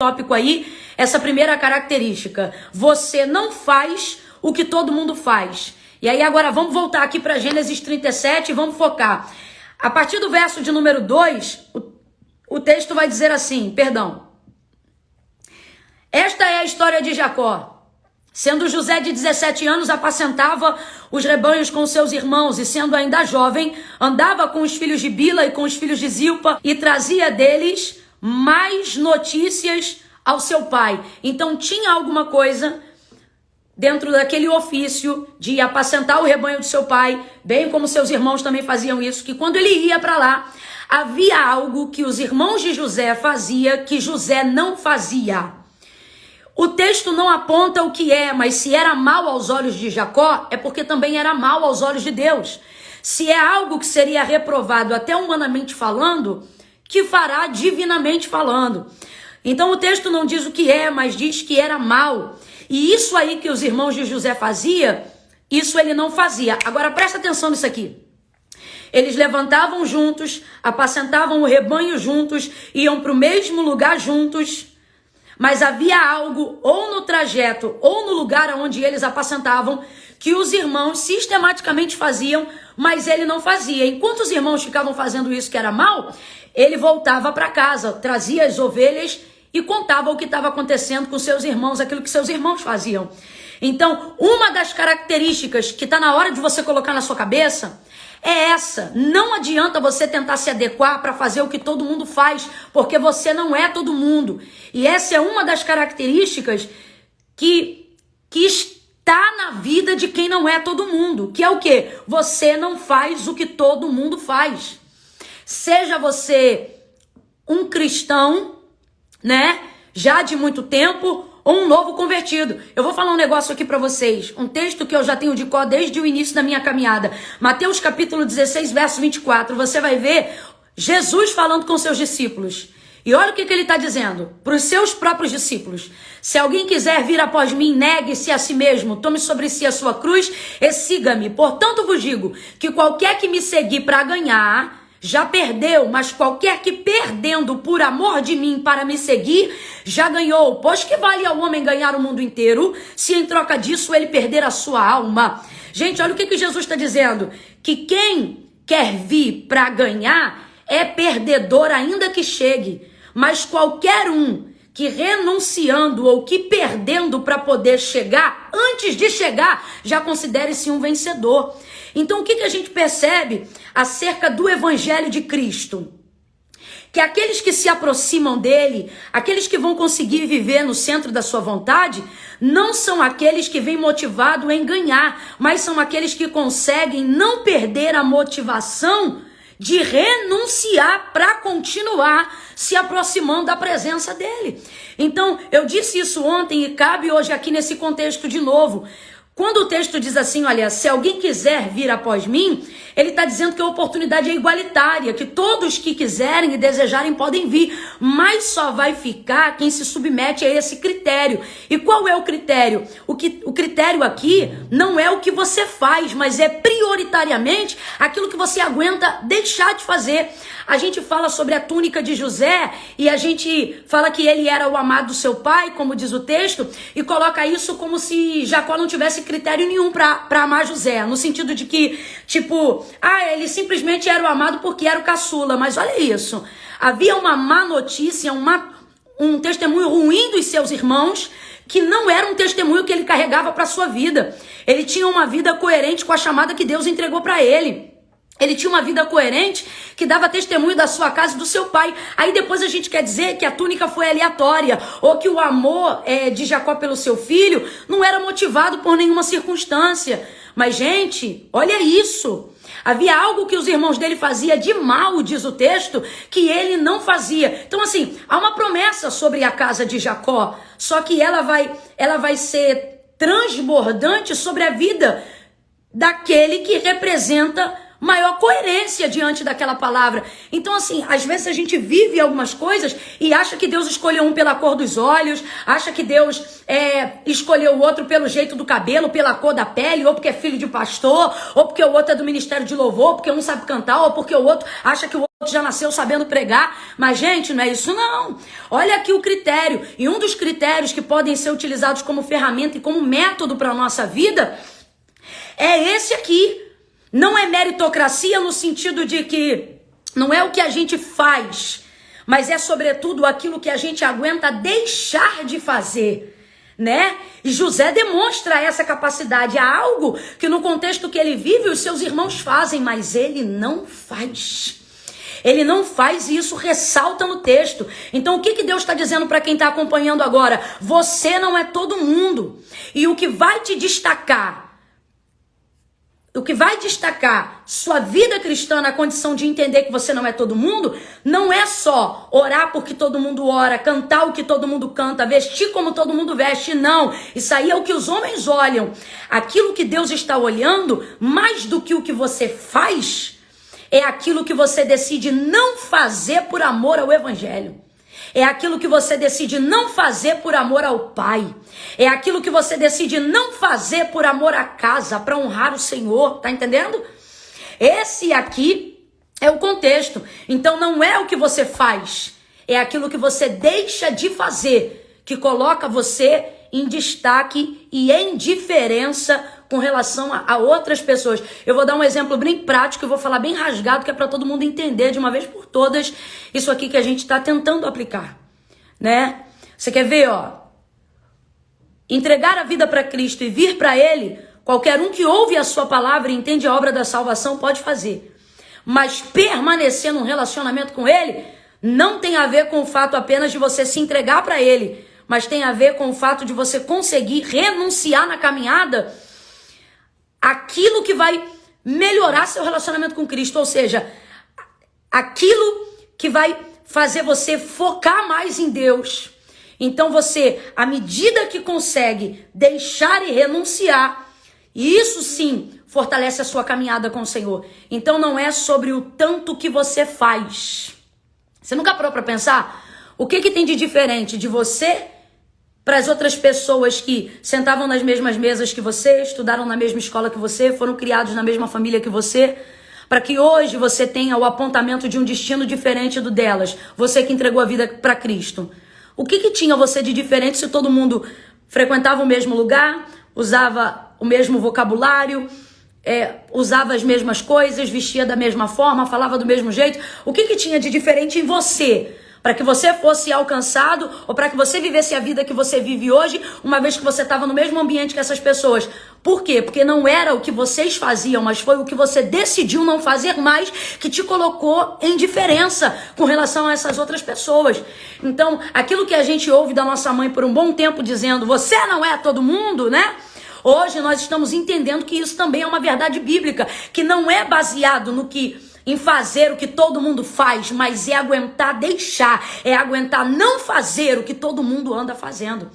tópico aí, essa primeira característica. Você não faz o que todo mundo faz. E aí agora vamos voltar aqui para Gênesis 37 e vamos focar. A partir do verso de número 2, o texto vai dizer assim, esta é a história de Jacó. Sendo José de 17 anos, apacentava os rebanhos com seus irmãos, e sendo ainda jovem, andava com os filhos de Bila e com os filhos de Zilpa, e trazia deles mais notícias ao seu pai. Então tinha alguma coisa dentro daquele ofício de apacentar o rebanho do seu pai, bem como seus irmãos também faziam isso, que quando ele ia para lá, havia algo que os irmãos de José faziam que José não fazia. O texto não aponta o que é, mas se era mal aos olhos de Jacó, é porque também era mal aos olhos de Deus. Se é algo que seria reprovado até humanamente falando, que fará divinamente falando. Então o texto não diz o que é, mas diz que era mal. E isso aí que os irmãos de José faziam, isso ele não fazia. Agora presta atenção nisso aqui. Eles levantavam juntos, apacentavam o rebanho juntos, iam para o mesmo lugar juntos, mas havia algo, ou no trajeto, ou no lugar onde eles apacentavam, que os irmãos sistematicamente faziam, mas ele não fazia. Enquanto os irmãos ficavam fazendo isso que era mal, ele voltava para casa, trazia as ovelhas e contava o que estava acontecendo com seus irmãos, aquilo que seus irmãos faziam. Então, uma das características que está na hora de você colocar na sua cabeça é essa. Não adianta você tentar se adequar para fazer o que todo mundo faz, porque você não é todo mundo. E essa é uma das características que está na vida de quem não é todo mundo, que é o quê? Você não faz o que todo mundo faz. Seja você um cristão, né, já de muito tempo, ou um novo convertido. Eu vou falar um negócio aqui para vocês, um texto que eu já tenho de cor desde o início da minha caminhada. Mateus capítulo 16, verso 24, você vai ver Jesus falando com seus discípulos. E olha o que ele está dizendo para os seus próprios discípulos. Se alguém quiser vir após mim, negue-se a si mesmo, tome sobre si a sua cruz e siga-me. Portanto vos digo que qualquer que me seguir para ganhar, já perdeu, mas qualquer que perdendo por amor de mim para me seguir, já ganhou. Pois que vale ao homem ganhar o mundo inteiro, se em troca disso ele perder a sua alma? Gente, olha o que Jesus está dizendo. Que quem quer vir para ganhar é perdedor ainda que chegue. Mas qualquer um que renunciando ou que perdendo para poder chegar, antes de chegar, já considere-se um vencedor. Então o que a gente percebe acerca do Evangelho de Cristo? Que aqueles que se aproximam dele, aqueles que vão conseguir viver no centro da sua vontade, não são aqueles que vêm motivados em ganhar, mas são aqueles que conseguem não perder a motivação de renunciar para continuar se aproximando da presença dele. Então, eu disse isso ontem e cabe hoje aqui nesse contexto de novo. Quando o texto diz assim, olha, se alguém quiser vir após mim, ele está dizendo que a oportunidade é igualitária, que todos que quiserem e desejarem podem vir, mas só vai ficar quem se submete a esse critério. E qual é o critério? O critério aqui não é o que você faz, mas é prioritariamente aquilo que você aguenta deixar de fazer. A gente fala sobre a túnica de José e a gente fala que ele era o amado do seu pai, como diz o texto, e coloca isso como se Jacó não tivesse critério nenhum para amar José, no sentido de que, tipo, ele simplesmente era o amado porque era o caçula. Mas olha isso, havia uma má notícia, um testemunho ruim dos seus irmãos, que não era um testemunho que ele carregava para sua vida. Ele tinha uma vida coerente com a chamada que Deus entregou para ele. Ele tinha uma vida coerente que dava testemunho da sua casa e do seu pai. Aí depois a gente quer dizer que a túnica foi aleatória, ou que o amor de Jacó pelo seu filho não era motivado por nenhuma circunstância. Mas, gente, olha isso. Havia algo que os irmãos dele faziam de mal, diz o texto, que ele não fazia. Então, assim, há uma promessa sobre a casa de Jacó, só que ela vai ser transbordante sobre a vida daquele que representa maior coerência diante daquela palavra. Então, assim, às vezes a gente vive algumas coisas e acha que Deus escolheu um pela cor dos olhos, acha que Deus escolheu o outro pelo jeito do cabelo, pela cor da pele, ou porque é filho de pastor, ou porque o outro é do ministério de louvor, porque um sabe cantar, ou porque o outro acha que o outro já nasceu sabendo pregar, mas gente, não é isso não. Olha aqui o critério, e um dos critérios que podem ser utilizados como ferramenta e como método para a nossa vida é esse aqui. Não é meritocracia no sentido de que não é o que a gente faz, mas é sobretudo aquilo que a gente aguenta deixar de fazer, né? E José demonstra essa capacidade, é algo que no contexto que ele vive os seus irmãos fazem, mas ele não faz. Ele não faz e isso ressalta no texto. Então o que Deus está dizendo para quem está acompanhando agora? Você não é todo mundo. E o que vai te destacar, sua vida cristã na condição de entender que você não é todo mundo, não é só orar porque todo mundo ora, cantar o que todo mundo canta, vestir como todo mundo veste, não. Isso aí é o que os homens olham. Aquilo que Deus está olhando, mais do que o que você faz, é aquilo que você decide não fazer por amor ao evangelho. É aquilo que você decide não fazer por amor ao Pai. É aquilo que você decide não fazer por amor à casa, para honrar o Senhor. Tá entendendo? Esse aqui é o contexto. Então não é o que você faz, é aquilo que você deixa de fazer, que coloca você em destaque e em diferença com relação a outras pessoas. Eu vou dar um exemplo bem prático, eu vou falar bem rasgado, que é para todo mundo entender de uma vez por todas isso aqui que a gente está tentando aplicar, né? Você quer ver, ó? Entregar a vida para Cristo e vir para Ele, qualquer um que ouve a sua palavra e entende a obra da salvação pode fazer. Mas permanecer num relacionamento com Ele não tem a ver com o fato apenas de você se entregar para Ele, mas tem a ver com o fato de você conseguir renunciar na caminhada aquilo que vai melhorar seu relacionamento com Cristo, ou seja, aquilo que vai fazer você focar mais em Deus. Então você, à medida que consegue deixar e renunciar, isso sim fortalece a sua caminhada com o Senhor. Então não é sobre o tanto que você faz. Você nunca parou para pensar o que tem de diferente de você para as outras pessoas que sentavam nas mesmas mesas que você, estudaram na mesma escola que você, foram criados na mesma família que você, para que hoje você tenha o apontamento de um destino diferente do delas, você que entregou a vida para Cristo. O que tinha você de diferente se todo mundo frequentava o mesmo lugar, usava o mesmo vocabulário, usava as mesmas coisas, vestia da mesma forma, falava do mesmo jeito? O que tinha de diferente em você? Para que você fosse alcançado ou para que você vivesse a vida que você vive hoje, uma vez que você estava no mesmo ambiente que essas pessoas. Por quê? Porque não era o que vocês faziam, mas foi o que você decidiu não fazer mais que te colocou em diferença com relação a essas outras pessoas. Então, aquilo que a gente ouve da nossa mãe por um bom tempo dizendo, você não é todo mundo, né? Hoje nós estamos entendendo que isso também é uma verdade bíblica, que não é baseado em fazer o que todo mundo faz, mas é aguentar deixar, é aguentar não fazer o que todo mundo anda fazendo.